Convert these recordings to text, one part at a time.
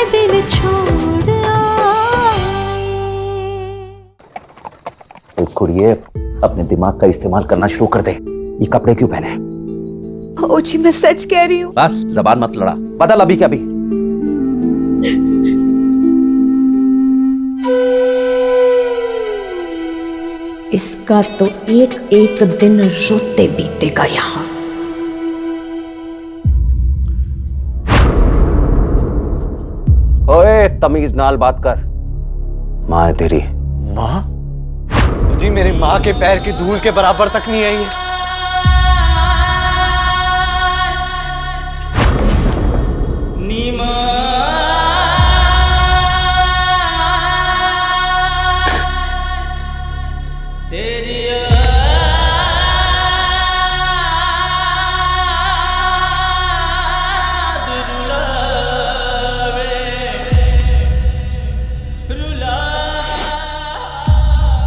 दिल छोड़ आए। कुड़िए, अपने दिमाग का इस्तेमाल करना शुरू कर दे। ये कपड़े क्यों पहने? ओ जी मैं सच कह रही हूँ। बस जबान मत लड़ा, बदल अभी क्या अभी। इसका तो एक एक दिन रोते बीतेगा यहाँ। ओए तमीज नाल बात कर। माँ है तेरी। माँ? जी मेरी माँ के पैर की धूल के बराबर तक नहीं आई है।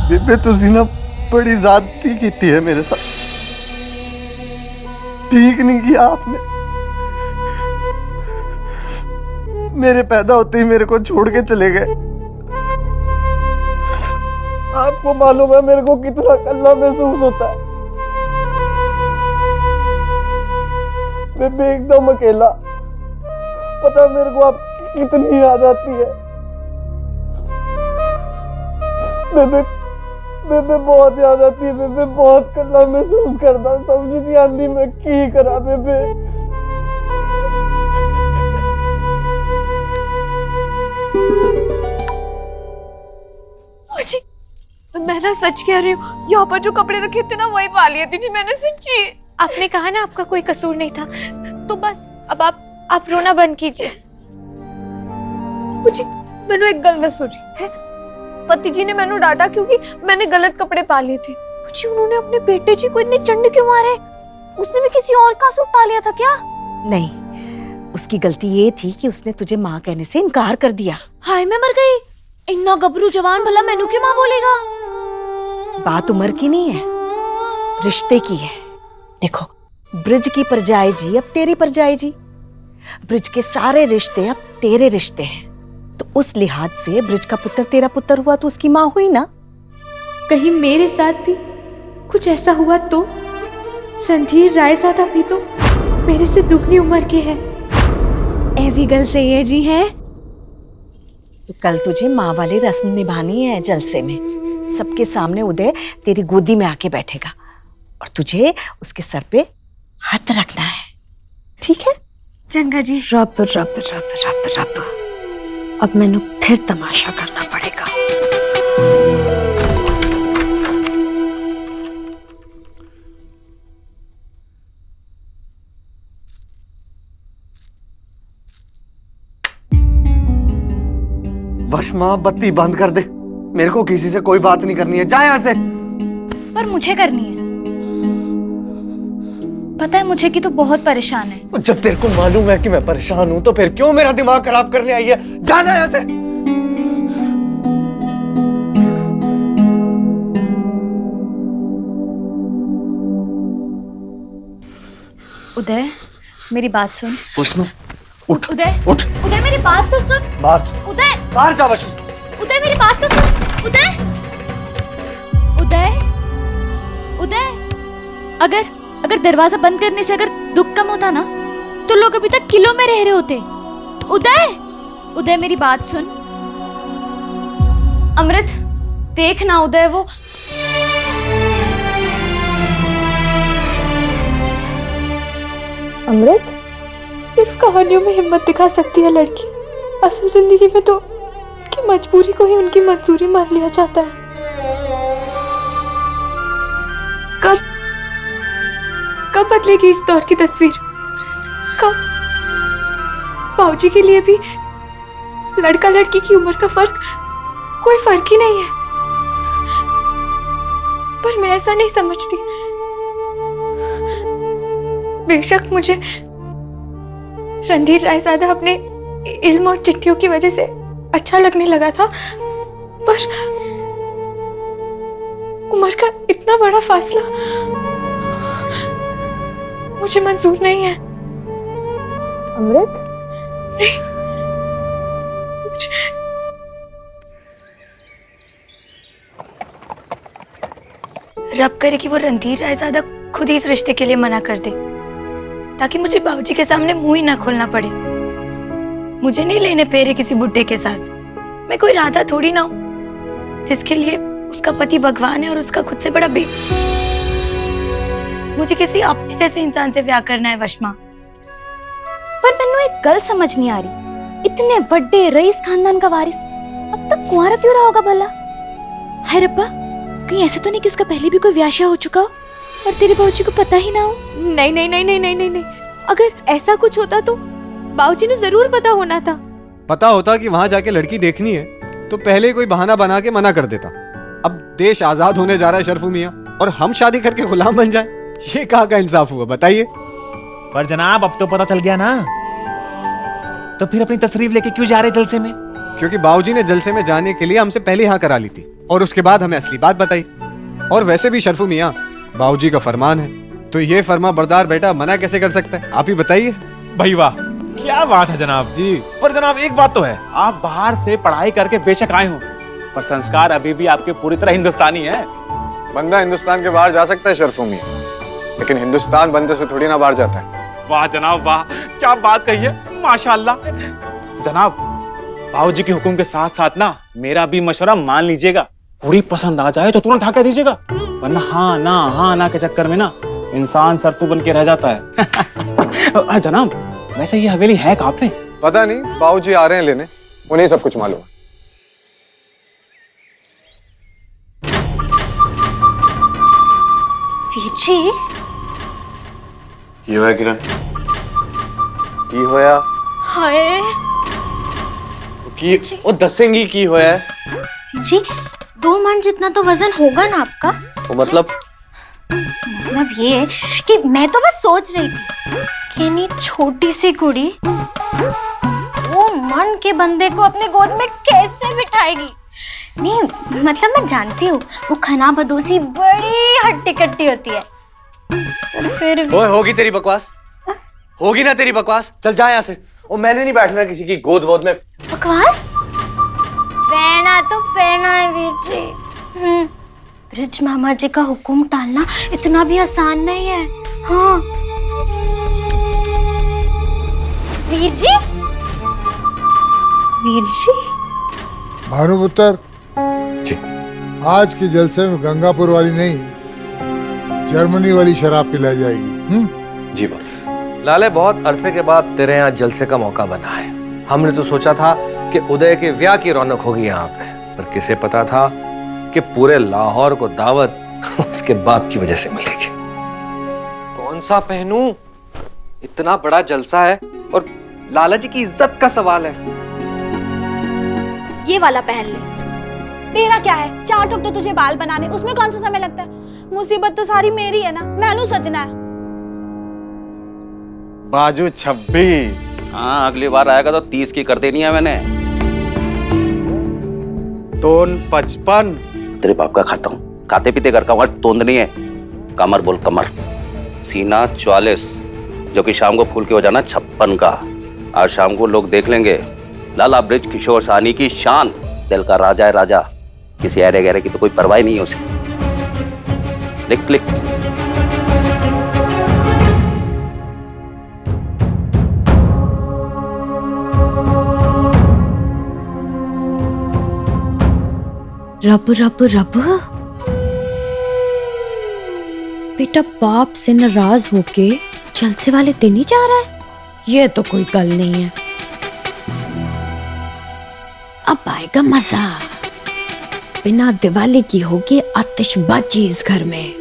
बेबे तुसी ना बड़ी ज्यादती की है मेरे साथ। ठीक नहीं किया आपने। मेरे पैदा होते ही मेरे को छोड़ के चले गए। आपको मालूम है मेरे को कितना अकेला महसूस होता है। बेबे एकदम अकेला। पता है मेरे को आपकी कितनी याद आती है। बेबे बेबे बहुत याद आती है। बेबे बहुत अकेला महसूस करता। समझ नहीं आती मैं की करा। बेबे जी मैं ना सच कह रही हूँ, यहाँ पर जो कपड़े रखे थे ना वही पा लिए थे जी मैंने सच्ची। आपने कहा ना आपका कोई कसूर नहीं था, तो बस अब आप रोना बंद कीजिए। मुझे मैंने एक गल न सोची है। पति जी ने मैंने डांटा क्योंकि मैंने गलत कपड़े पा लिए थे। मुझे उन्होंने अपने बेटे जी को इतने चंड क्यों मारे? उसने भी किसी और का सूट पा लिया था क्या? नहीं, उसकी गलती ये थी कि उसने तुझे माँ कहने से इनकार कर दिया। हाय मैं मर गई। इन्ना गबरू जवान भला मैनू क्यों माँ बोलेगा? बात उम्र की नहीं है, रिश्ते की है। देखो, ब्रिज की परजाई जी अब तेरी परजाई जी। ब्रिज के सारे रिश्ते अब तेरे रिश्ते हैं, तो उस लिहाज से ब्रिज का पुत्र तेरा पुत्र हुआ तो उसकी माँ हुई ना। कहीं मेरे साथ भी कुछ ऐसा हुआ तो? रणधीर रायजादा भी तो मेरे से दुगनी उम्र के हैं। ऐवी गल सही है जी है। तो कल तुझे माँ वाली रस्म निभानी है जलसे में। सबके सामने उदय तेरी गोदी में आके बैठेगा और तुझे उसके सर पे हाथ रखना है, ठीक है? चंगा जी। रब रब रब रब रब। अब मैंने फिर तमाशा करना पड़ेगा। वशमा बत्ती बंद कर दे। मेरे को किसी से कोई बात नहीं करनी है। जा यहाँ से। पर मुझे करनी है। पता है मुझे कि तू बहुत परेशान है। जब तेरे को मालूम है कि मैं परेशान हूं तो फिर क्यों मेरा दिमाग खराब करने आई है? जा यहाँ से। उदय मेरी बात सुन। वशमा उठ। उदय उठ। उदय मेरी बात तो सुन। बाहर। उदय बाहर जा वशमा। उदय मेरी बात तो सुन। उदय उदय उदय अगर अगर दरवाजा बंद करने से अगर दुख कम होता ना तो लोग अभी तक किलो में रह रहे होते। उदय उदय मेरी बात सुन। अमृत देख ना उदय वो अमृत सिर्फ कहानियों में हिम्मत दिखा सकती है लड़की, असल जिंदगी में तो उनकी मजबूरी को ही उनकी मंजूरी मान लिया जाता है। कब कब बदलेगी इस दौर की तस्वीर? कब? बाबूजी के लिए भी लड़का लड़की की उम्र का फर्क कोई फर्क ही नहीं है। पर मैं ऐसा नहीं समझती। बेशक मुझे रणधीर रायजादा अपने इल्म और चिट्ठियों की वजह से अच्छा लगने लगा था, पर उम्र का इतना बड़ा फासला मुझे मंजूर नहीं है। अमृत, रब करे कि वो रणधीर रायजादा खुद ही इस रिश्ते के लिए मना कर दे, ताकि मुझे बाबूजी के सामने मुंह ही ना खोलना पड़े। मुझे नहीं लेने फेरे किसी बुड्ढे के साथ। मैं कोई राधा थोड़ी ना हूं जिसके लिए उसका पति भगवान है और उसका खुद से बड़ा बेटा। मुझे किसी अपने जैसे इंसान से ब्याह करना है वशमा। पर मैनू एक गल समझ नहीं आ रही, इतने बड़े रईस खानदान का वारिस अब तक कुंवारा क्यों रहा होगा भला? हाय रब्बा, कहीं ऐसा तो नहीं कि उसका पहले भी कोई व्याशा हो चुका हो और तेरे बाबूजी को पता ही ना हो? नहीं नहीं नहीं नहीं नहीं नहीं नहीं, अगर ऐसा कुछ होता तो बाबूजी ने जरूर पता होना था। पता होता कि वहां जाके लड़की देखनी है तो पहले कोई बहाना बना के मना कर देता। अब देश आजाद होने जा रहा है शरफू मियां, और हम शादी करके गुलाम बन जाए, ये कहाँ का इंसाफ हुआ बताइए? पर जनाब अब तो पता चल गया ना, तो फिर अपनी तशरीफ लेके क्यों जा रहे जलसे में? क्योंकि बाबूजी ने जलसे में जाने के लिए हमसे पहले हाँ करा ली थी और उसके बाद हमें असली बात बताई। और वैसे भी शरफू मियां बाबूजी का फरमान है, तो ये फरमा बरदार बेटा मना कैसे कर सकता है? आप ही बताइए। भाई वाह, क्या बात है जनाब जी। पर जनाब एक बात तो है, आप बाहर से पढ़ाई करके बेशक आए हो, पर संस्कार अभी भी आपके पूरी तरह हिंदुस्तानी है। बंदा हिंदुस्तान के बाहर जा सकता है शरफू मियां, लेकिन हिंदुस्तान बंदे से थोड़ी ना बाहर जाता है। वाह जनाब वाह, क्या बात कही है, माशाल्लाह। जनाब बाबूजी के हुक्म के साथ साथ ना मेरा भी मशवरा मान लीजिएगा, पूरी पसंद आ जाए तो तुरंत हाँ कह दीजिएगा, वरना हाँ ना के चक्कर में ना इंसान सरफू बन के रह जाता है। जनाब वैसे ये हवेली है कहाँ पे? पता नहीं, बाबूजी आ रहे हैं लेने, उन्हें सब कुछ मालूम है। वीर जी, की होया किरण? की होया? हाय की ओ दसेंगी की होया है? जी, 2 मन जितना तो वजन होगा ना आपका? तो मतलब ये कि मैं तो बस सोच रही थी कि नहीं छोटी सी कुड़ी वो मन के बंदे को अपने गोद में कैसे बिठाएगी। नहीं मतलब मैं जानती हूँ वो खना बदोसी बड़ी हट्टी कट्टी होती है, पर फिर भी... होगी तेरी बकवास, होगी ना तेरी बकवास। चल जा यहाँ से, ओ मैंने नहीं बैठना किसी की गोद वोद में। बकवास पहना तो पहना है वीर जी। ब्रिज मामा जी का हुक्म टालना इतना भी आसान नहीं है। हाँ वीर जी, वीर जी। भानुपुत्र जी, आज के जलसे में गंगापुर वाली नहीं जर्मनी वाली शराब पिलाई जाएगी। जी बाबा। लाले बहुत अरसे के बाद तेरे यहाँ जलसे का मौका बना है। हमने तो सोचा था कि उदय के ब्याह की रौनक होगी यहाँ पे, पर किसे पता था कि पूरे लाहौर को दावत उसके बाप की वजह से मिलेगी। कौन सा पहनूं? इतना बड़ा जलसा है और लाला जी की इज्जत का सवाल है। ये वाला पहन ले। तेरा क्या है, 4 ठोक तो तुझे बाल बनाने, उसमें कौन सा समय लगता है? मुसीबत तो सारी मेरी है ना, मैनू सजना है। बाजू 26। हाँ अगली बार आएगा तो 30 की कर देनी है मैंने। तोन 55। तेरे बाप का खाता हूँ, खाते पीते घर का वहां तोंद नहीं है। कमर बोल कमर। सीना 44, जो कि शाम को फूल के हो जाना 56 का। आज शाम को लोग देख लेंगे लाला ब्रिज किशोर साहनी की शान। दिल का राजा है राजा, किसी ऐरे गहरे की तो कोई परवाह नहीं है उसे। लिख लिख। रब रब रब, बेटा बाप से नाराज होके जलसे वाले दिन ही जा रहा है, ये तो कोई गल नहीं है। अब आएगा मजा, बिना दिवाली की होगी आतिशबाजी इस घर में।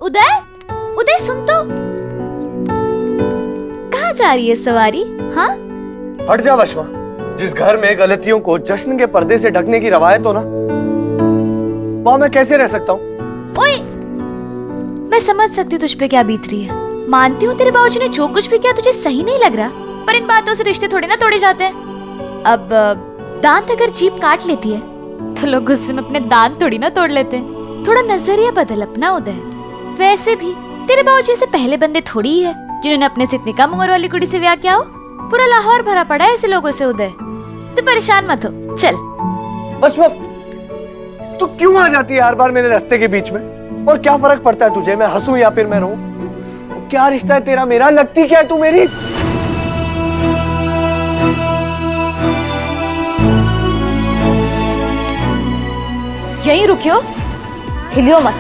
उदय, उदय सुन तो, कहाँ जा रही है सवारी? हाँ हट जा वशमा, जिस घर में गलतियों को जश्न के पर्दे से ढकने की रवायत हो ना, वहां मैं कैसे रह सकता हूँ? ओए, मैं समझ सकती हूँ तुझ पे क्या बीत रही है। मानती हूँ तेरे बाबूजी ने जो कुछ भी किया तुझे सही नहीं लग रहा, पर इन बातों से रिश्ते थोड़े ना तोड़े जाते हैं। अब दांत अगर जीभ काट लेती है तो लोग गुस्से में अपने दांत थोड़ी ना तोड़ लेते हैं। थोड़ा नजरिया बदल अपना उदय। वैसे भी तेरे बाबूजी से पहले बंदे थोड़ी ही है जिन्होंने अपने से इतनी कम उम्र वाली कुड़ी से ब्याह किया हो। पूरा लाहौर भरा पड़ा है ऐसे लोगों से उदय, तो परेशान मत हो। चल वशमा, तू क्यों आ जाती है हर बार मेरे रास्ते के बीच में? और क्या फर्क पड़ता है तुझे मैं हंसूं या फिर मैं रोऊं? क्या रिश्ता है तेरा मेरा? लगती क्या है तू मेरी? यहीं रुकियो, हिलियो मत।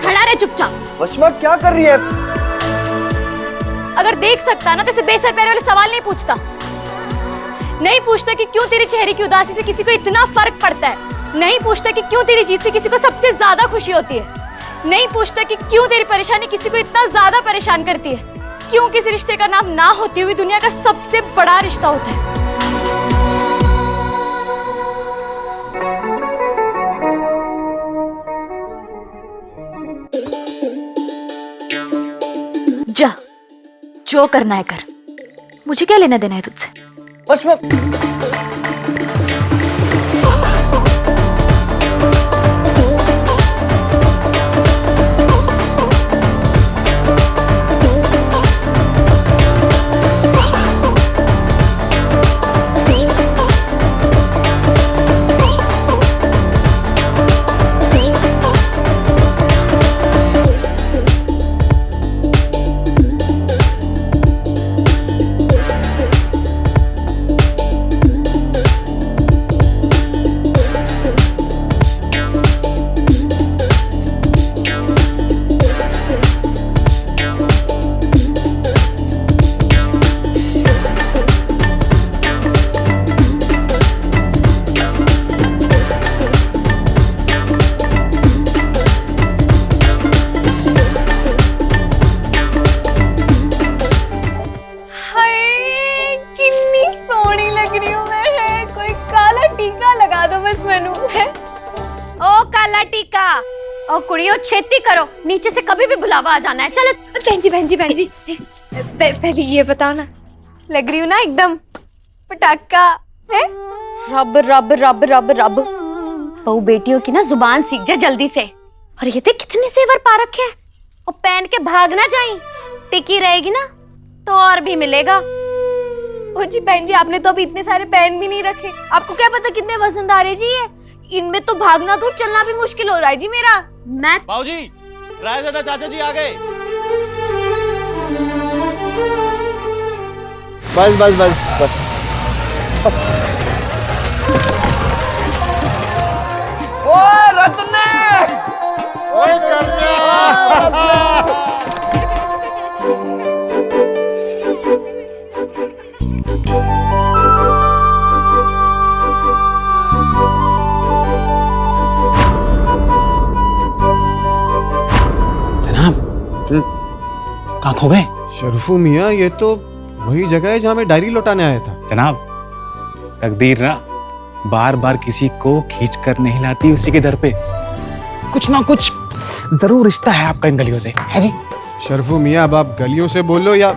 खड़ा रहे चुपचाप। वशमा क्या कर रही है? अगर देख सकता ना तो इसे बेसर पैर वाले सवाल नहीं पूछता। नहीं पूछता कि क्यों तेरी चेहरे की उदासी से किसी को इतना फर्क पड़ता है। नहीं पूछता कि क्यों तेरी जीत से किसी को सबसे ज्यादा खुशी होती है। नहीं पूछता कि क्यों तेरी परेशानी किसी को इतना ज्यादा परेशान करती है। क्यों किसी रिश्ते का नाम ना होते हुए दुनिया का सबसे बड़ा रिश्ता होता है। जा, जो करना है कर, मुझे क्या लेना देना है तुझसे। वशमा कुड़ियों छेती करो, नीचे से कभी भी बुलावा आ जाना है। चलो बहन जी पहले ये बताओ ना, लग रही हूँ ना एकदम पटाखा है? रब रब रब रब रब, बहू बेटियों की ना जुबान सीख जा जल्दी से। और ये देख कितने सेवर पा रखे हैं, और पहन के भाग ना जाई, टिकी रहेगी ना तो और भी मिलेगा। ओ जी बहन जी, आपने तो अभी इतने सारे पहन भी नहीं रखे, आपको क्या पता कितने वजनदार है जी ये। इनमें तो भागना दूर चलना भी मुश्किल हो रहा है जी मेरा। मैं बाबूजी, रायज़ादा चाचा जी आ गए। बस बस बस बस। ओए रत्ने, ओए कन्या। कहाँ खो गए? शरफू मियाँ, ये तो वही जगह है जहाँ मैं डायरी लौटाने आया था। जनाब, तकदीर ना बार बार किसी को खींच कर नहीं लाती उसी के दर पे। कुछ ना कुछ जरूर रिश्ता है आपका इन गलियों से, है जी? शरफू मियाँ, अब आप गलियों से बोलो या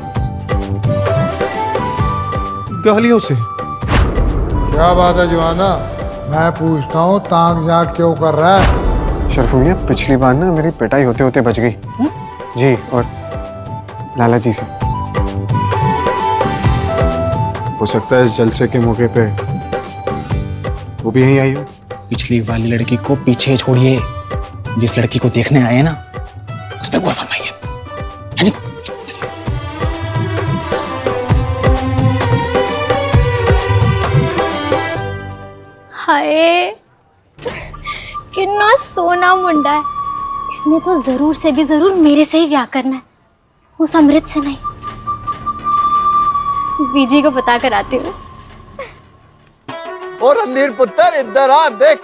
गलियों से? क्या बात है जवाना, मैं पूछता हूँ ताक झाक क्यों कर रहा है? शरफू मियाँ, पिछली बार ना मेरी पिटाई होते होते बच गई जी, और लाला जी से। हो सकता है जलसे के मौके पे वो भी यहीं आई हो। पिछली वाली लड़की को पीछे छोड़िए, जिस लड़की को देखने आए ना उस पर गौर फरमाइए, है जी? हाय कितना सोना मुंडा है, इसने तो जरूर से भी जरूर मेरे से ही ब्याह करना है, उस अमृत से नहीं। बीजी को पता कराते हो। और रणधीर पुत्र इधर आ, देख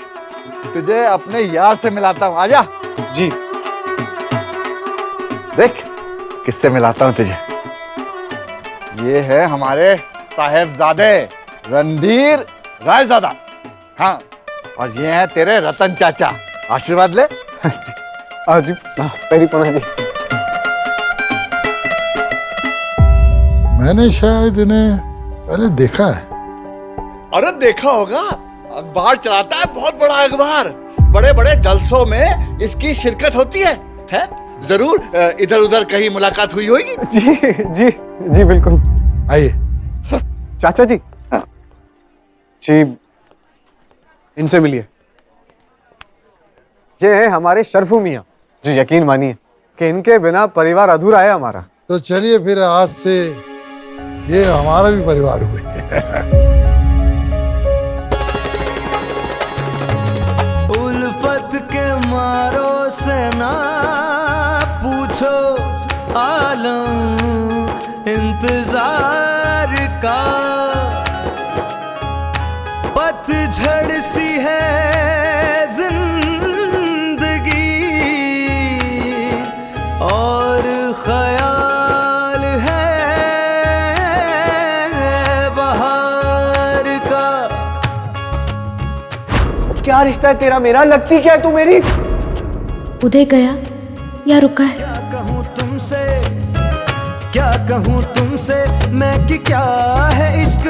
तुझे अपने यार से मिलाता हूँ, आजा। जी। देख किससे मिलाता हूँ तुझे, ये है हमारे साहेबजादे रणधीर रायजादा। हाँ, और ये है तेरे रतन चाचा, आशीर्वाद ले। जी, पहली पना जी। मैंने शायद इन्हें पहले देखा है। अरे देखा होगा, अखबार चलाता है, बहुत बड़ा अखबार, बड़े बड़े जलसों में इसकी शिरकत होती है? जरूर इधर उधर कहीं मुलाकात हुई होगी। जी जी जी बिल्कुल। आइए। चाचा जी, जी, इनसे मिलिए। ये है हमारे शरफू मियाँ, जो यकीन मानिए कि इनके बिना परिवार अधूरा है हमारा। तो चलिए फिर आज से ये हमारा भी परिवार हुए। उल्फत के मारो से ना पूछो आलम इंतजार का, पतझड़ सी है जिंदगी और ख्याल है बहार का। क्या रिश्ता है तेरा मेरा, लगती क्या है तू मेरी? उदय गया या रुका है? क्या कहूँ तुमसे, क्या कहूँ तुमसे मैं कि क्या है इश्क,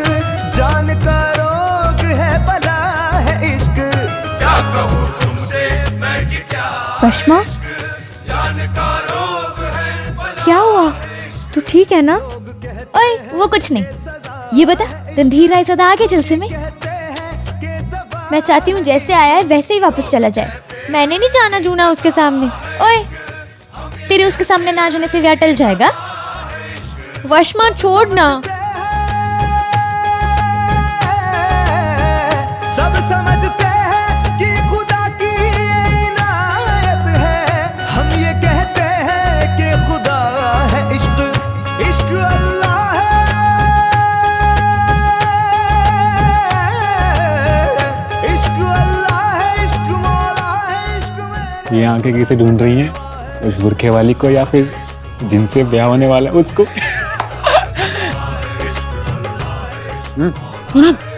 जान का रोग है बला है इश्क। क्या कहूँ तुमसे मैं कि क्या पश्मा, जान का रोग है बला। क्या हुआ? तू ठीक है ना? ओए वो कुछ नहीं। ये बता, रणधीर रायज़ादा आ गया जलसे में? मैं चाहती हूँ जैसे आया है वैसे ही वापस चला जाए। मैंने नहीं जाना जूना उसके सामने। ओए, तेरे उसके सामने ना जाने से ब्याह टल जाएगा? वशमा छोड़ ना। सब समझते हैं कि खुदा की इनायत है, हम ये कहते हैं कि खुदा है इश्क, इश्क अल्लाह है, इश्क अल्लाह है, इश्क मौला है, इश्क में। ये आंखें किसे ढूंढ रही हैं? उस बुरखे वाली को या फिर जिनसे ब्याह होने वाला है उसको?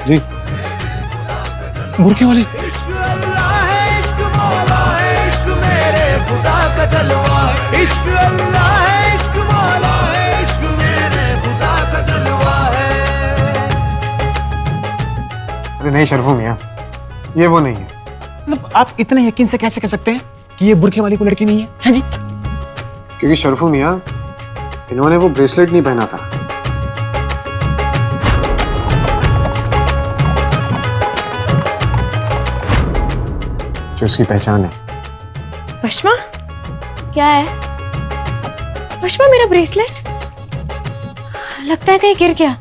जी, बुरखे वाली। इश्क अल्लाह है, इश्क मौला है, इश्क मेरे खुदा का जलवा है। इश्क अल्लाह है, इश्क मौला है, इश्क मेरे खुदा का जलवा है। अरे नहीं शरफू मियाँ, ये वो नहीं है। मतलब आप इतने यकीन से कैसे कह सकते हैं कि ये बुरखे वाली को लड़की नहीं है? हैं जी? क्योंकि शरफू मियाँ, इन्होंने वो ब्रेसलेट नहीं पहना था। जो उसकी पहचान है। पश्मा, क्या है? पश्मा मेरा ब्रेसलेट लगता है कहीं गिर गया।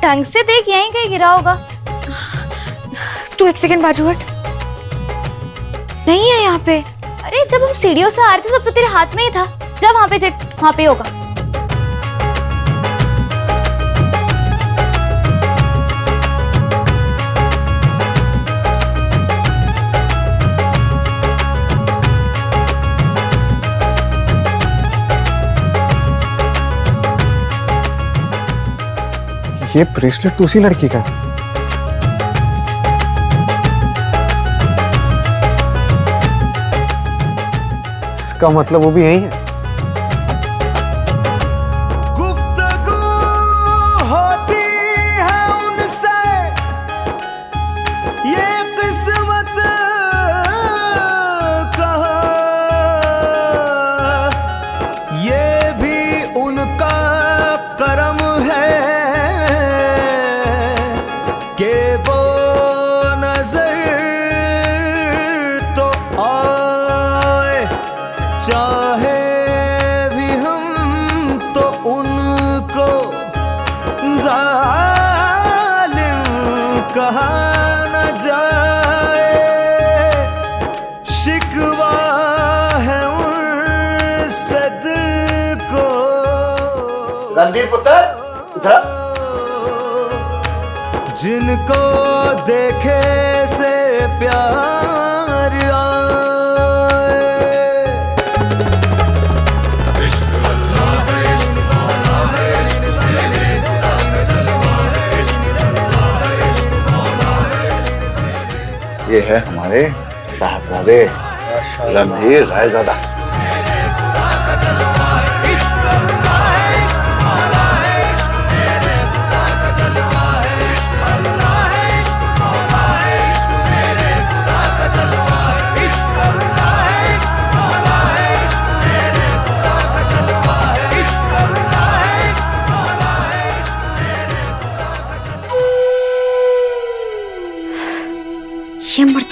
ढंग से देख, यहीं कहीं गिरा होगा। तू एक सेकंड बाजू हट। नहीं है यहाँ पे। अरे जब हम सीढ़ियों से आ रहे थे तब तो तेरे हाथ में ही था। जा वहां पे चेक, वहां पे होगा। ये ब्रेसलेट तो उसी लड़की का है। इसका मतलब वो भी यही है। गुफ्तगू होती है उनसे, ये किस्मत कहा, ये भी उनका करम है कि वो नजर तो आए, चाहे भी हम तो उनको जालिम कहा न जाए। शिकवा है उनसे दिल को। रणधीर पुत्र इधर। जिनको देखे से प्यार आए। ये है हमारे साहबजादे रणधीर रायज़ादा।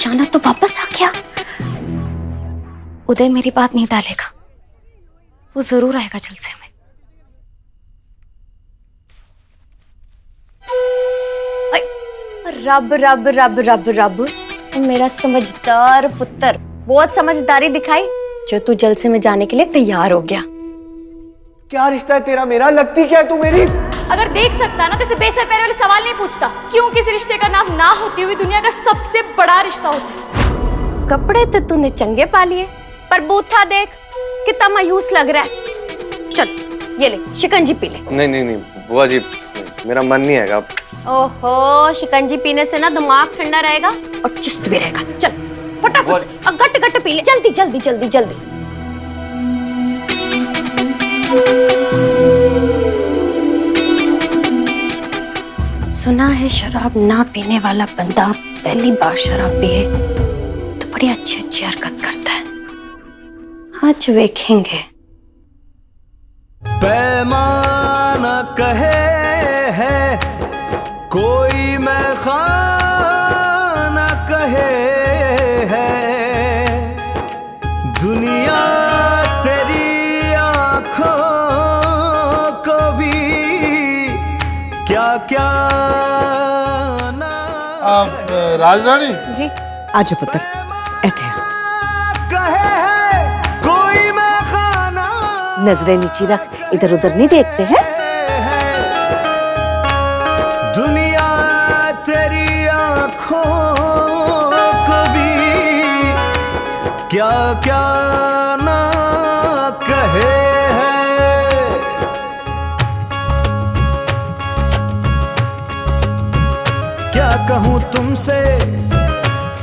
अचानक तो वापस आ गया। उदय मेरी बात नहीं टालेगा, वो जरूर आएगा जलसे में। रब रब रब रब रब, मेरा समझदार पुत्र, बहुत समझदारी दिखाई जो तू जलसे में जाने के लिए तैयार हो गया। क्या रिश्ता है तेरा मेरा? लगती क्या है तू मेरी? अगर देख सकता ना तो इसे बेसर पैर वाले सवाल नहीं पूछता। क्यों किसी रिश्ते का नाम ना होती हुई दुनिया का सबसे बड़ा रिश्ता होता है। कपड़े तो तूने चंगे पा लिए, पर बूथा देख कितना मायूस लग रहा है। चल ये ले शिकंजी पी ले। नहीं नहीं नहीं बुआ जी, मेरा मन नहीं है। ओहो, शिकंजी पीने से ना दिमाग ठंडा रहेगा और चुस्त भी रहेगा। चल फटाफट गट गट पी ले, जल्दी जल्दी जल्दी जल्दी। सुना है शराब ना पीने वाला बंदा पहली बार शराब पिए तो बड़ी अच्छी अच्छी हरकत करता है। आज देखेंगे। पैमाना कहे है कोई, मैं खाना कहे है, दुनिया तेरी आंखों को भी क्या क्या ना। आप राजरानी जी आज पुत्र ऐथे कहे है कोई, मैं खाना। नजरें नीची रख, इधर उधर नहीं देखते हैं। दुनिया तेरी आंखों को भी क्या क्या ना कहे है। क्या कहूँ तुमसे,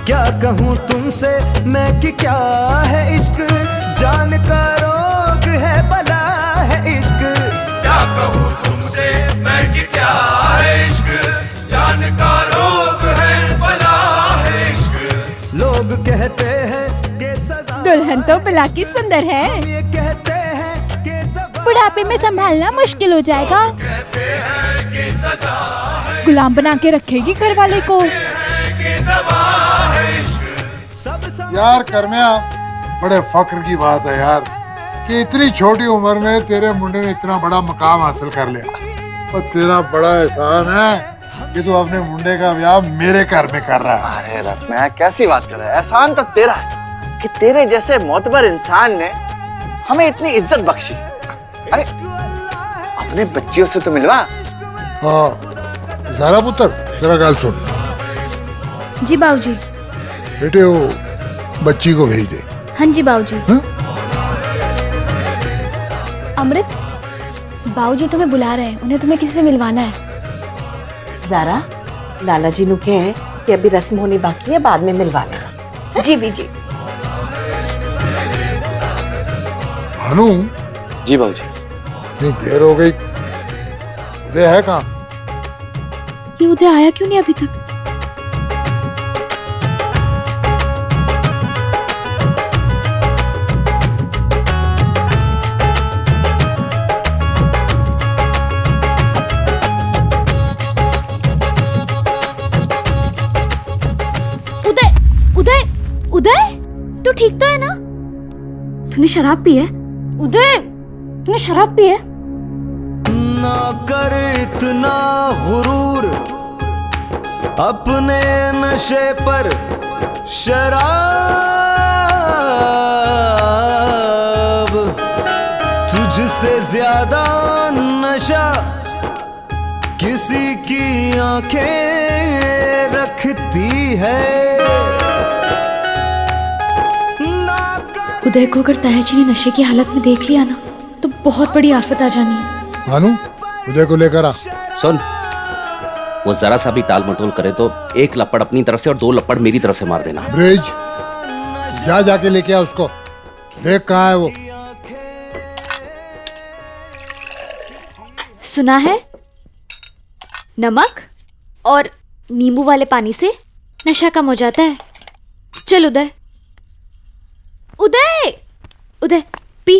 क्या कहूँ तुमसे मैं कि क्या है इश्क, जान का रोग है बला है इश्क। क्या कहूँ तुमसे मैं कि क्या है इश्क, जान का रोग है बला है इश्क। लोग कहते हैं कि सजा, दुल्हन तो बिला की सुंदर है। ये कहते हैं कि बुढ़ापे में संभालना मुश्किल हो जाएगा। कहते हैं कि सजा है, गुलाम बना के रखेगी घर वाले को। कि दवा है इश्क। यार करमिया, बड़े फक्र की बात है यार कि इतनी छोटी उम्र में तेरे मुंडे ने इतना बड़ा मकाम हासिल कर लिया। और तेरा बड़ा एहसान है कि तू अपने मुंडे का ब्याह मेरे घर में कर रहा है। अरे रत्ना कैसी बात कर रहा है? एहसान तो तेरा है कि तेरे जैसे मोतबर इंसान ने हमें इतनी इज्जत बख्शी। अरे अपने बच्चियों से तो मिलवा। हाँ ज़ारा पुत्र, तेरा गाल सुन। जी बाबूजी। बेटे वो बच्ची को भेज दे। हाँ जी बाबूजी। अमृत, बाबूजी तुम्हें बुला रहे हैं, उन्हें तुम्हें किसी से मिलवाना है। ज़ारा, लाला जी नु कहे कि अभी रस्म होनी बाकी है, बाद में मिलवा लेना। जी भी जी। भानु। जी बाबूजी। इतनी देर हो गई, उदय है कहाँ? ये उदय आया क्यों नहीं अभी तक? उदय, तू ठीक तो है ना? तूने शराब पी है? उदय, तूने शराब पी है? ना कर इतना गुरूर अपने नशे पर शराब, तुझसे ज्यादा नशा किसी की आंखें रखती है। उदय को अगर ताया जी ने नशे की हालत में देख लिया ना तो बहुत बड़ी आफत आ जानी है। भानु, उदय को लेकर आ। सुन, वो जरा सा भी टाल मटोल करे तो एक लपड़ अपनी तरफ से और 2 लपड़ मेरी तरफ से मार देना। ब्रिज, जा जाके लेके आ उसको, देख कहाँ है वो। सुना है नमक और नींबू वाले पानी से नशा कम हो जाता है। चल उदय, उदय, उदय पी।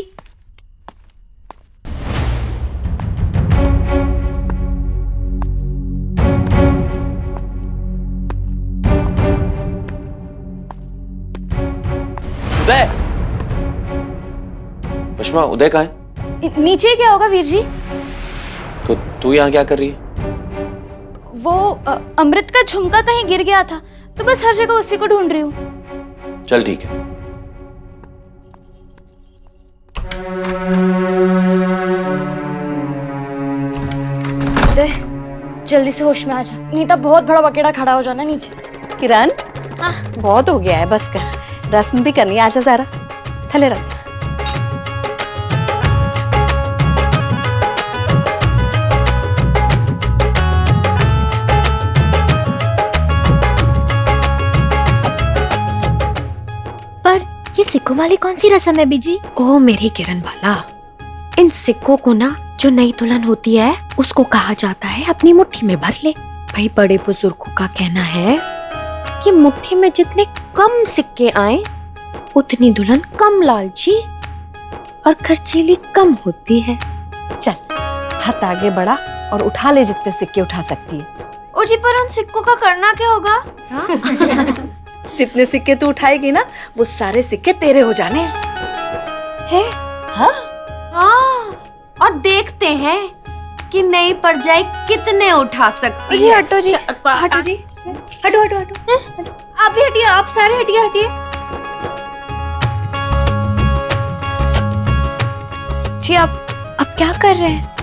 सुषमा उदय कहाँ है? नीचे क्या होगा वीर जी? तो तू यहाँ क्या कर रही है? वो अमृत का झुमका कहीं गिर गया था, तो बस हर जगह उसी को ढूंढ रही हूँ। चल ठीक है। उदय, जल्दी से होश में आ जा, नहीं तो बहुत बड़ा बकेड़ा खड़ा हो जाना नीचे। किरण, बहुत हो गया है, बस कर। रस्म भी करनी है, आजा जरा थले रख। पर ये सिक्कों वाली कौन सी रस्म है बीजी? ओ मेरी किरण वाला, इन सिक्कों को ना जो नई दुल्हन होती है उसको कहा जाता है अपनी मुट्ठी में भर ले। भाई बड़े बुजुर्गों का कहना है कि मुट्ठी में जितने कम सिक्के आए उतनी दुल्हन कम लालची और खर्चीली कम होती है। चल हाथ आगे बढ़ा और उठा ले जितने सिक्के उठा सकती है। ओ जी, पर उन सिक्कों का करना क्या होगा? जितने सिक्के तू उठाएगी ना वो सारे सिक्के तेरे हो जाने है? हाँ हाँ, और देखते हैं कि नई परजाई कितने उठा सकती जी है। हटो जी, हटो जी, हटो हटो हटो। आप भी हटिए, आप सारे हटिए हटिए। जी आप क्या कर रहे हैं?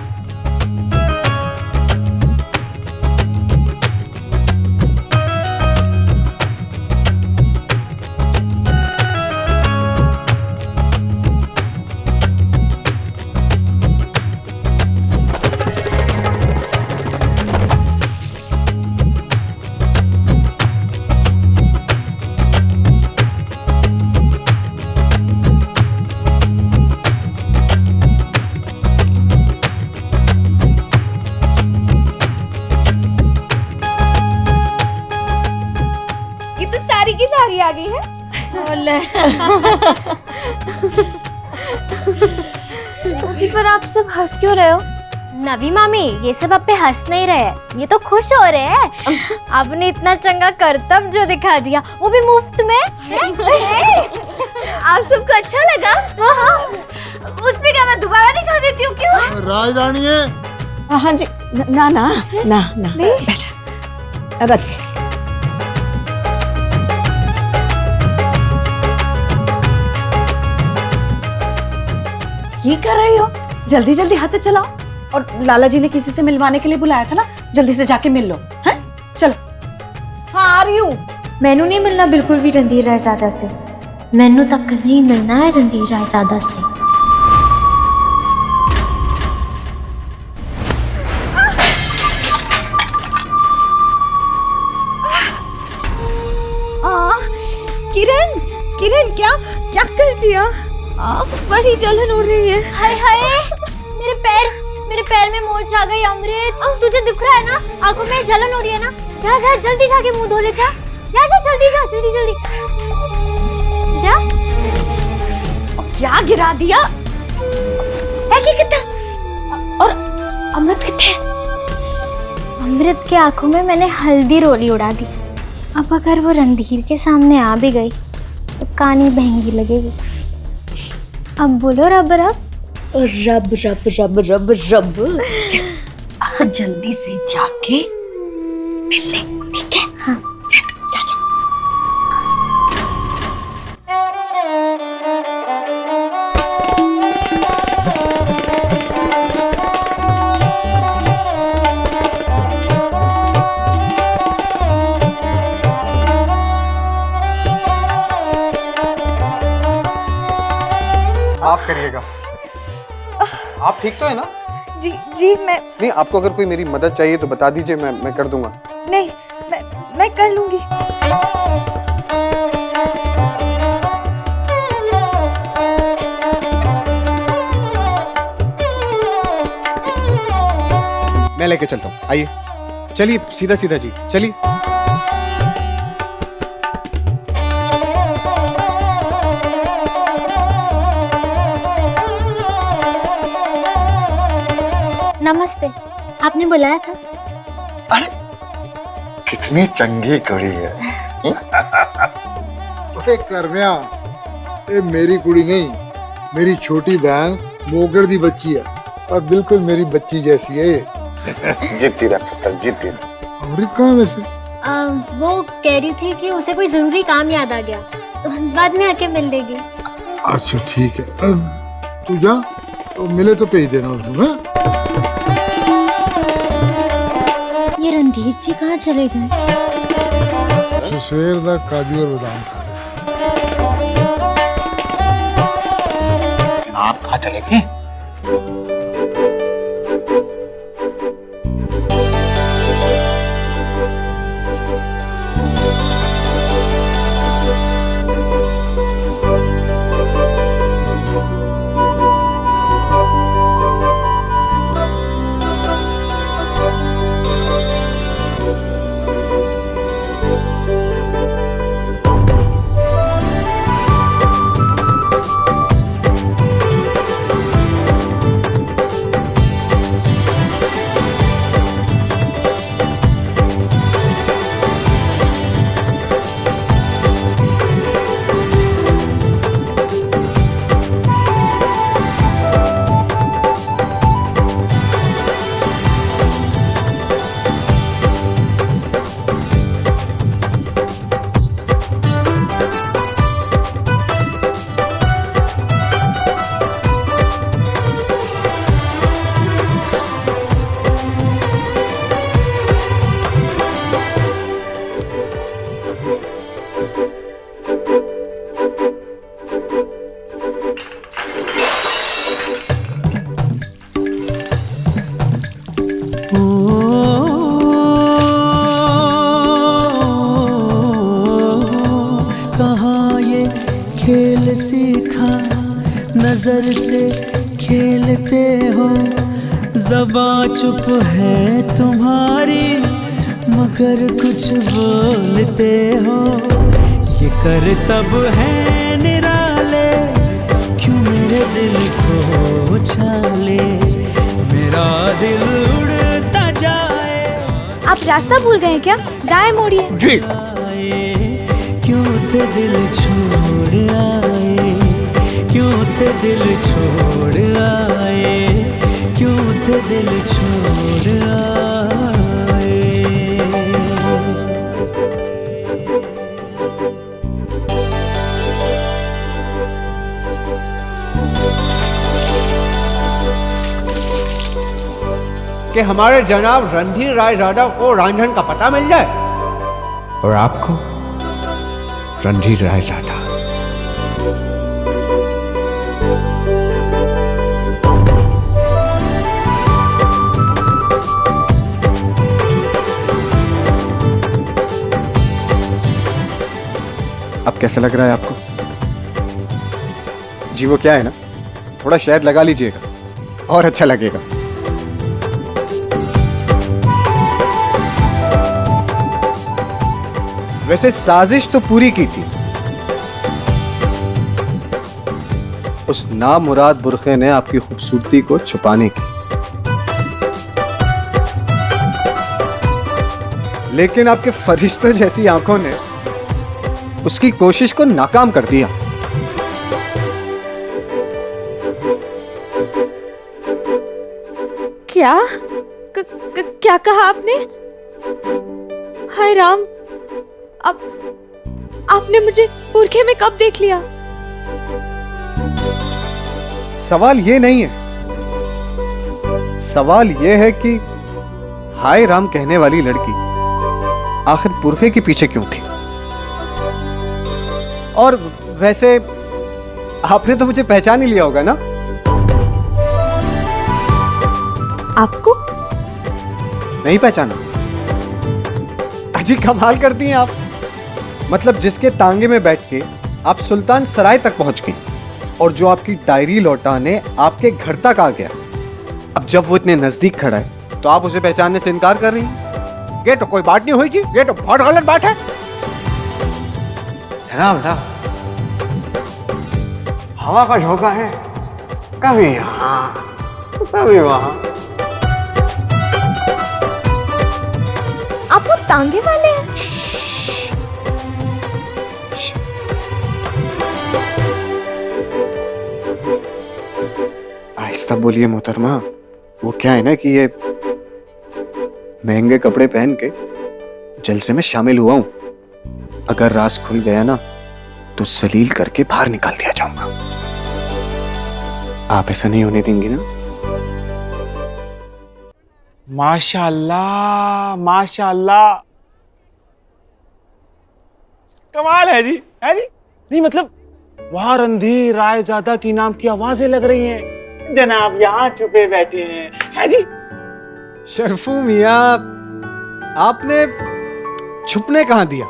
की सारी आ गई है। जी पर आप सब हंस क्यों रहे हो? नवी मामी, ये सब आप पे हंस नहीं रहे, ये तो खुश हो रहे हैं। आपने इतना चंगा करतब जो दिखा दिया, वो भी मुफ्त में। आप सबको अच्छा लगा? हाँ, उस पे क्या मैं दोबारा दिखा देती हूँ? क्यों? राजरानी है। हाँ जी, ना ना ना ना, बैठ रख। ये कर रही हो? जल्दी जल्दी हाथ चलाओ। और लाला जी ने किसी से मिलवाने के लिए बुलाया था ना, जल्दी से जाके मिल लो। हैं? चलो। हाँ आ रही हूँ। मैनू नहीं मिलना बिल्कुल भी रणधीर रायजादा से। मैनू तक नहीं मिलना है रणधीर रायजादा से। किरण, किरण क्या क्या कर दिया? बड़ी जलन हो रही है। हाय हाय, मेरे पैर में मोच आ गई। अमृत, तुझे दिख रहा है ना, आंखों में जलन हो रही है ना? जा जा जल्दी जाके मुंह धो ले। जा जा जा जल्दी जा, जल्दी जल्दी जा। क्या गिरा दिया? है कितना? और अमृत कितने? अमृत के आंखों में मैंने हल्दी रोली उड़ा दी। अब अगर वो रणधीर के सामने आ भी गई तो कहानी महंगी लगेगी। अब बोलो रब रब रब रब रब रब रब। जल्दी से जाके मिल ले, ठीक है? हाँ। जा जा। माफ करिएगा। आप ठीक तो है ना? जी जी, मैं नहीं, आपको अगर कोई मेरी मदद चाहिए तो बता दीजिए, मैं कर दूंगा। नहीं, मैं कर लूंगी। मैं लेके चलता हूँ, आइए। चलिए सीधा सीधा जी, चलिए। नमस्ते, आपने बुलाया था? अरे कितनी चंगी कुड़ी है। ओए करमिया, ये मेरी कुड़ी नहीं, मेरी छोटी बहन मोगड़ दी बच्ची है और बिल्कुल मेरी बच्ची जैसी है ये। जीती रहा पुत्र, जीती रहा। अमृत कहाँ है वैसे? वो कह रही थी कि उसे कोई जरूरी काम याद आ गया, तो बाद में आके मिल लेगी। अच्छा ठीक है, तू जा, तो मिले तो भेज देना उसको। हाँ? ये रणधीर जी कहाँ चले गए? सवेर दा काजू और बादाम खा रहे हैं। आप कहाँ चले गए? सीखा नजर से खेलते हो, ज़बां चुप है तुम्हारी मगर कुछ बोलते हो। ये कर तब है निराले, क्यों मेरे दिल को उछाले, मेरा दिल उड़ता जाए। आप रास्ता भूल गए क्या? दाएं मोड़िए। जी। क्यों थे दिल छोड़ आए, क्यों थे दिल छोड़ आए, क्यों थे दिल छोड़ आए। कि हमारे जनाब रणधीर रायजादा को रांझन का पता मिल जाए और आपको रणधीर रायजादा। अब कैसा लग रहा है आपको? जी वो क्या है ना, थोड़ा शहद लगा लीजिएगा और अच्छा लगेगा। वैसे साजिश तो पूरी की थी, उस नामुराद बुरखे ने आपकी खूबसूरती को छुपाने की, लेकिन आपके फरिश्तों जैसी आंखों ने उसकी कोशिश को नाकाम कर दिया। क्या क्या कहा आपने? हाय राम, आपने मुझे बुरखे में कब देख लिया? सवाल ये नहीं है, सवाल ये है कि हाय राम कहने वाली लड़की आखिर बुरखे के पीछे क्यों थी? और वैसे आपने तो मुझे पहचान ही लिया होगा ना? आपको नहीं पहचाना? अजी कमाल करती हैं आप। मतलब जिसके तांगे में बैठ के आप सुल्तान सराय तक पहुंच गई और जो आपकी डायरी लौटाने आपके घर तक आ गया, अब जब वो इतने नजदीक खड़ा है तो आप उसे पहचानने से इनकार कर रही हैं? ये तो कोई बात नहीं हुई जी, ये तो बहुत गलत बात है। जनाब ना, हवा का झोंका है, कभी यहाँ कभी वहां। आप वो तांगे वाले हैं? आहिस्ता बोलिए मोहतरमा। वो क्या है ना कि ये महंगे कपड़े पहन के जलसे में शामिल हुआ हूं। अगर राज खुल गया ना तो सलील करके बाहर निकाल दिया जाऊंगा। आप ऐसा नहीं होने देंगे ना? माशाल्लाह माशाल्लाह, कमाल है जी, है जी। नहीं मतलब वहां रणधीर रायजादा की नाम की आवाजें लग रही हैं, जनाब यहाँ छुपे बैठे हैं, है जी। शरफू मियां, आपने छुपने कहां दिया?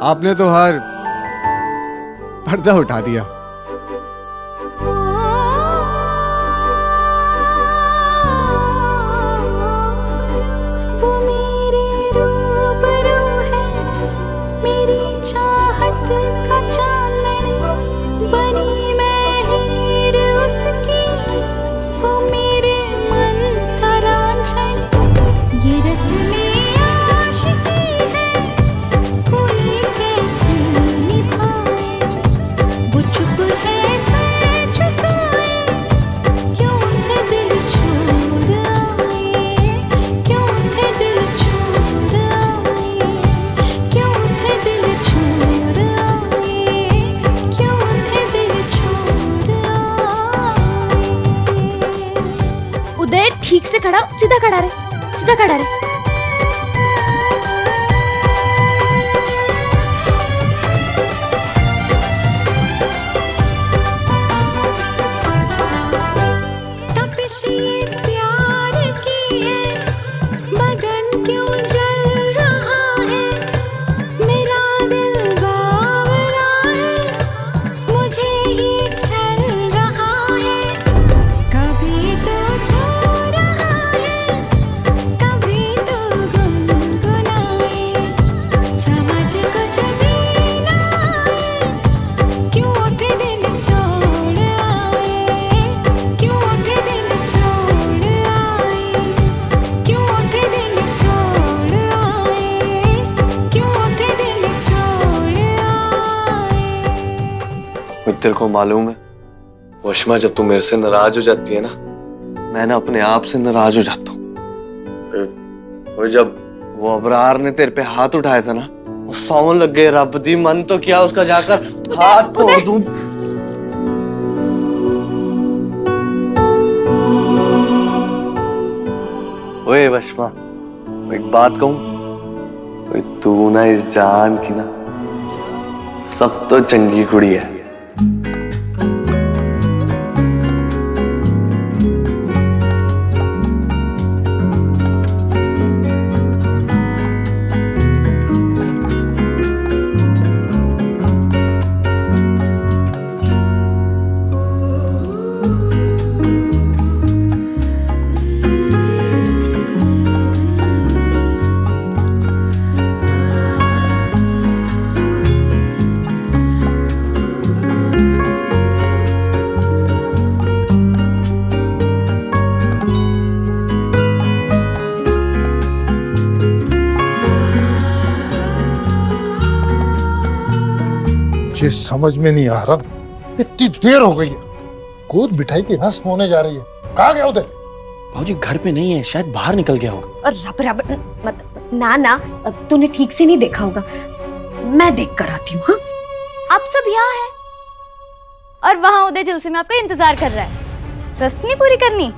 आपने तो हर पर्दा उठा दिया। वो मेरे रूबरू है, मेरी चाहत का चांदन, बनी मैं हीर उसकी, वो मेरे मन का रांझन। ये रस्में आशिकी है, कोई कैसे निभाए, वो चुप है सर झुकाए, क्यों थे दिल छोड़ आए, क्यों थे दिल छोड़ आए, क्यों थे दिल छोड़ आए, क्यों थे दिल छोड़ आए। उदय ठीक से खड़ा, सीधा खड़ा रहे, सीधा खड़ा रहे। तपिश ये प्यार की है, बदन क्यों जल रहा है, मेरा दिल बावरा है, मुझे ही चल रहा है। कभी तो छू रहा है, कभी तो गुनगुनाए, समझ कुछ भी ना आए, क्यों थे दिल छोड़ आए, क्यों थे दिल छोड़ आए, क्यों थे दिल छोड़ आए, क्यों थे दिल छोड़ आए। तेरे को मालूम है वशमा, जब तू मेरे से नाराज हो जाती है ना, मैं ना अपने आप से नाराज हो जाता हूँ। और जब वो अबरार ने तेरे पे हाथ उठाया था ना, वो सौन लग गए। रब दी मन तो क्या उसका जाकर हाथ तोड़ दूं। ओए वशमा, एक बात कहूं, ओए तू ना इस जान की ना सब तो चंगी कुड़ी है। मुझे समझ में नहीं आ रहा, इतनी देर हो गई है, गोद मिठाई की रस्म होने जा रही है, कहाँ गया उधर? भाजी घर पे नहीं है, शायद बाहर निकल गया होगा। और रब रब मत ना ना, तूने ठीक से नहीं देखा होगा, मैं देख कर आती हूँ। हाँ, आप सब यहाँ हैं और वहां उदय जलसे में आपका इंतजार कर रहा है। रस्म नहीं पूरी करनी?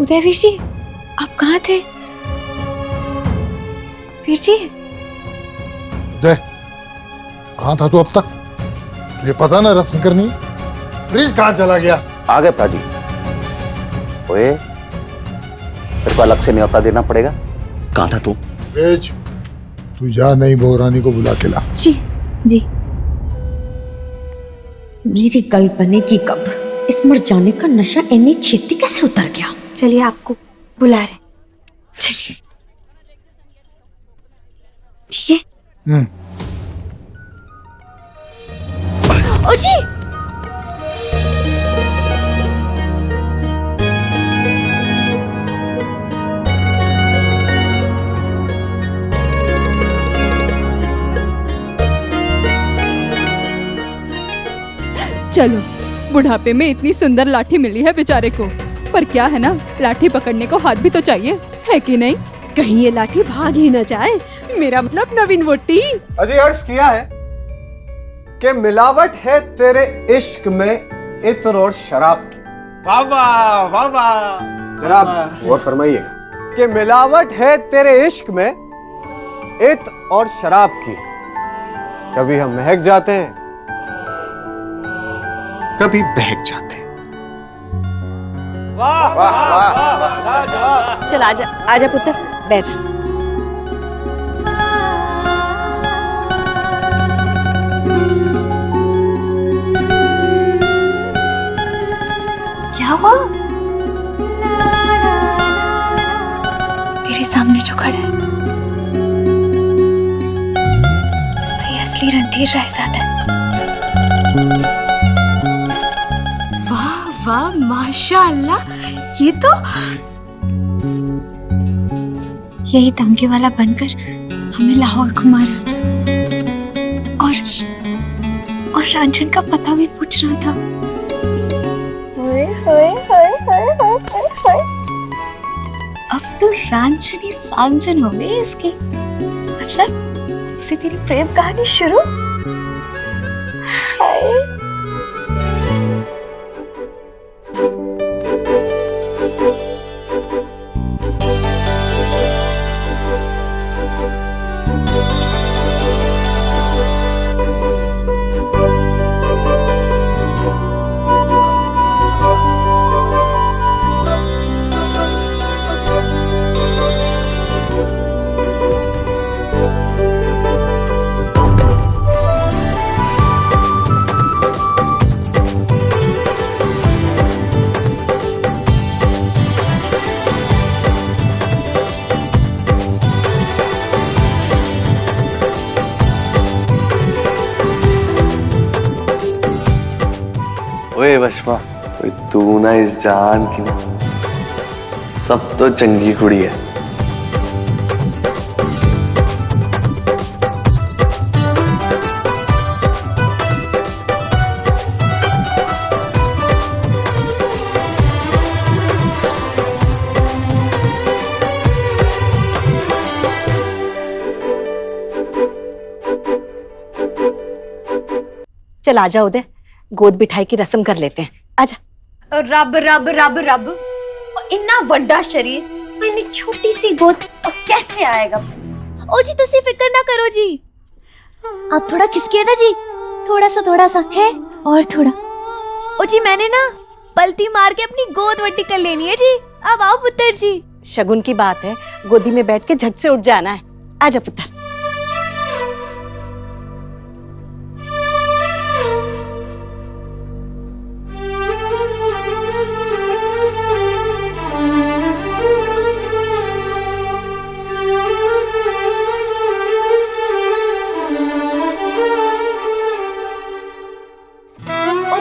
उदय वीर जी, आप कहाँ थे? वीर जी, देख कहाँ था तू अब तक? तुझे पता ना रस्म करनी। ब्रिज कहाँ चला गया? आ गए पाजी। ओए, तेरे को अलग से न्योता देना पड़ेगा। कहाँ था तू? ब्रिज, तू जा, नई बहू रानी को बुला के ला। जी जी। मेरी गल बने की कब, इस मर जाने का नशा इतनी छेती कैसे उतर गया? चलिए आपको बुला रहे। चलिए। ये ओ जी चलो, बुढ़ापे में इतनी सुंदर लाठी मिली है बेचारे को, पर क्या है ना, लाठी पकड़ने को हाथ भी तो चाहिए, है कि नहीं? कहीं ये लाठी भाग ही न जाए। मेरा मतलब नवीन वोटी। अजय अर्ज किया है कि मिलावट है तेरे इश्क में इत्र और शराब की। वाह वाह वाह वाह। जनाब गौर फरमाइए कि मिलावट है तेरे इश्क में इत्र और शराब की। कभी हम महक जाते हैं, कभी बहक जाते हैं। वाह वाह वाह। चल आजा, आजा पुत्र, बैठ जा। क्या हुआ? तेरे सामने जो खड़ा है वही असली रणधीर रायजादा है। वाह वाह माशाअल्लाह, ये तो यही तमगे वाला बनकर हमें लाहौर घुमा रहा था और रांझन का पता भी पूछ रहा था। अब तो रांझनी सांझन हो गई इसकी, मतलब उसे तेरी प्रेम कहानी शुरू। ओए वशमा, तू ना इस जान की ना सब तो चंगी कुड़ी है। चल आजा उदय, गोद बिठाई की रस्म कर लेते हैं। आजा। रब रब रब रब, इन्ना वड्डा शरीर तो इतनी छोटी सी गोद और कैसे आएगा? ओ जी तुसी फिक्र ना करो जी, आप थोड़ा खिसकिए ना जी, थोड़ा सा है और थोड़ा। ओ जी मैंने ना पलटी मार के अपनी गोद वड्डी कर लेनी है जी। अब आओ पुत्र जी। शगुन की बात है, गोदी में बैठ के झट से उठ जाना है। आजा पुत्र।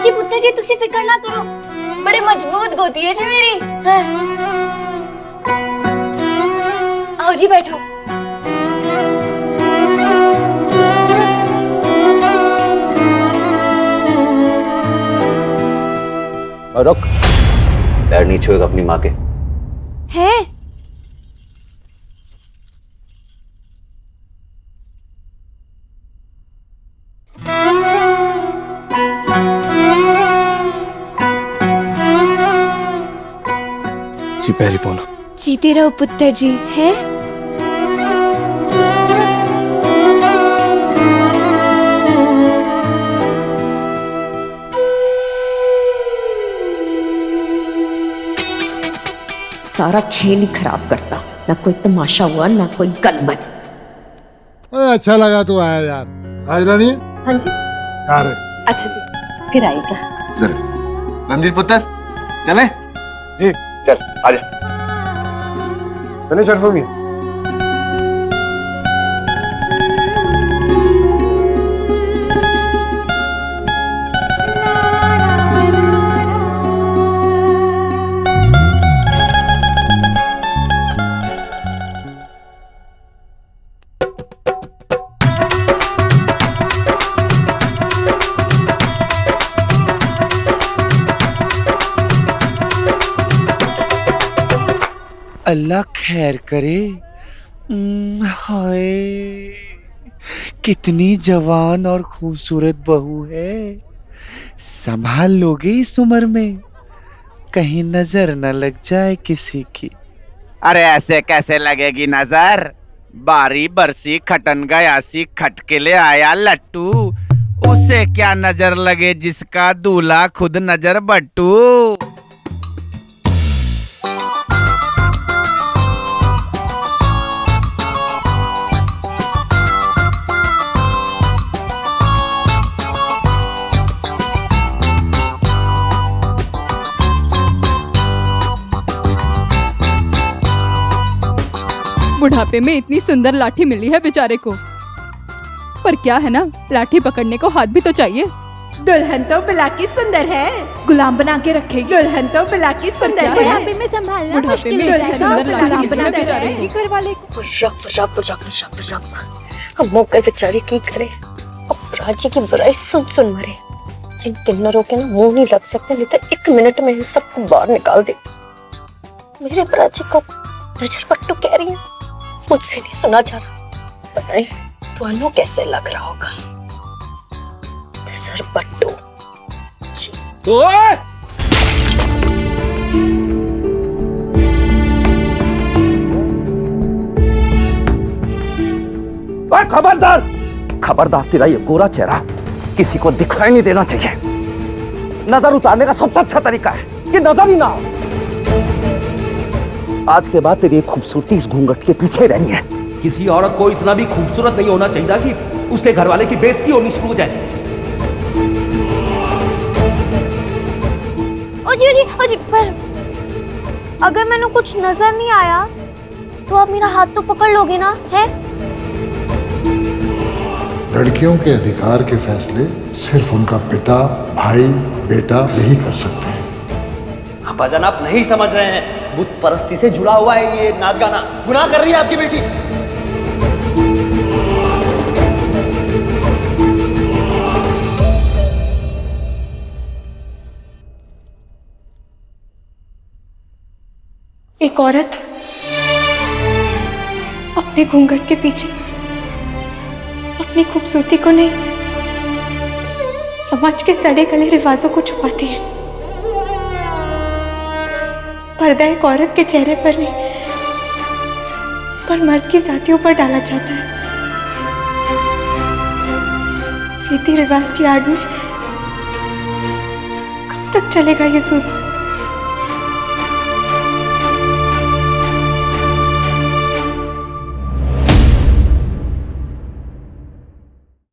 जी पुत्र जी तुसी फिक्र ना करो, बड़े मजबूत गोदी है जी मेरी। हाँ। आओ जी बैठो। और रुक, पैर नहीं छुएगा अपनी माँ के। है जी पैरी पोना। जीते रहो पुत्र जी। है सारा खेल ही खराब करता, ना कोई तमाशा हुआ ना कोई गलबन। अच्छा लगा तू आया यार। आज रानी। हाँ जी। अरे अच्छा जी, फिर आएगा। रणधीर पुत्र चले? जी चल आजा। चले शर्फो मियां। अल्लाह खैर करे। हाय कितनी जवान और खूबसूरत बहू है, संभाल लोगे इस उम्र में, कहीं नजर न लग जाए किसी की। अरे ऐसे कैसे लगेगी नजर, बारी बरसी खटन गयासी खटके ले आया लट्टू, उसे क्या नजर लगे जिसका दूल्हा खुद नजर बट्टू। बुढ़ापे में इतनी सुंदर लाठी मिली है बेचारे को, पर क्या है ना, लाठी पकड़ने को हाथ भी तो चाहिए। दुल्हन तो बिलाकी सुंदर है, गुलाम बना के रखेगी। दुल्हन तो बिलाकी सुंदर है। बुढ़ापे में संभालना बुढ़ापे मुश्किल में हो इतनी जाएगा। सुंदर लाठी बना बेचारे की घर वाले हम मौके बेचारी की करे, अब राजी की बुराई सुन सुन मरे। इन किन्नरों के ना मुंह नहीं लग सकते, नहीं तो 1 मिनट में इन सबको बाहर निकाल दे। मेरे प्राची को नजर पट्टू कह रही है, मुझसे नहीं सुना जा रहा, पता नहीं तुहानू कैसे लग रहा होगा। नजर पट्टू जी। खबरदार, खबरदार, तेरा ये गोरा चेहरा किसी को दिखाई नहीं देना चाहिए। नजर उतारने का सबसे अच्छा तरीका है कि नजर ही ना हो। आज के बाद तेरी खूबसूरती इस घूंघट के पीछे रहनी है। किसी औरत को इतना भी खूबसूरत नहीं होना चाहिए कि उसके घर वाले की बेइज्जती होनी शुरू हो जाए। ओ जी, पर अगर मैंने कुछ नजर नहीं आया तो आप मेरा हाथ तो पकड़ लोगे ना, है? लड़कियों के अधिकार के फैसले सिर्फ उनका पिता, भाई, बेटा यही कर सकते हैं। भजन आप नहीं समझ रहे हैं, बुत परस्ती से जुड़ा हुआ है ये नाच गाना, गुनाह कर रही है आपकी बेटी। एक औरत अपने घूंघट के पीछे अपनी खूबसूरती को नहीं, समाज के सड़े गले रिवाजों को छुपाती है। पर्दा एक औरत के चेहरे पर नहीं, पर मर्द की जातियों पर डाला जाता है। रीति रिवाज की आड़ में कब तक चलेगा ये जुल्म?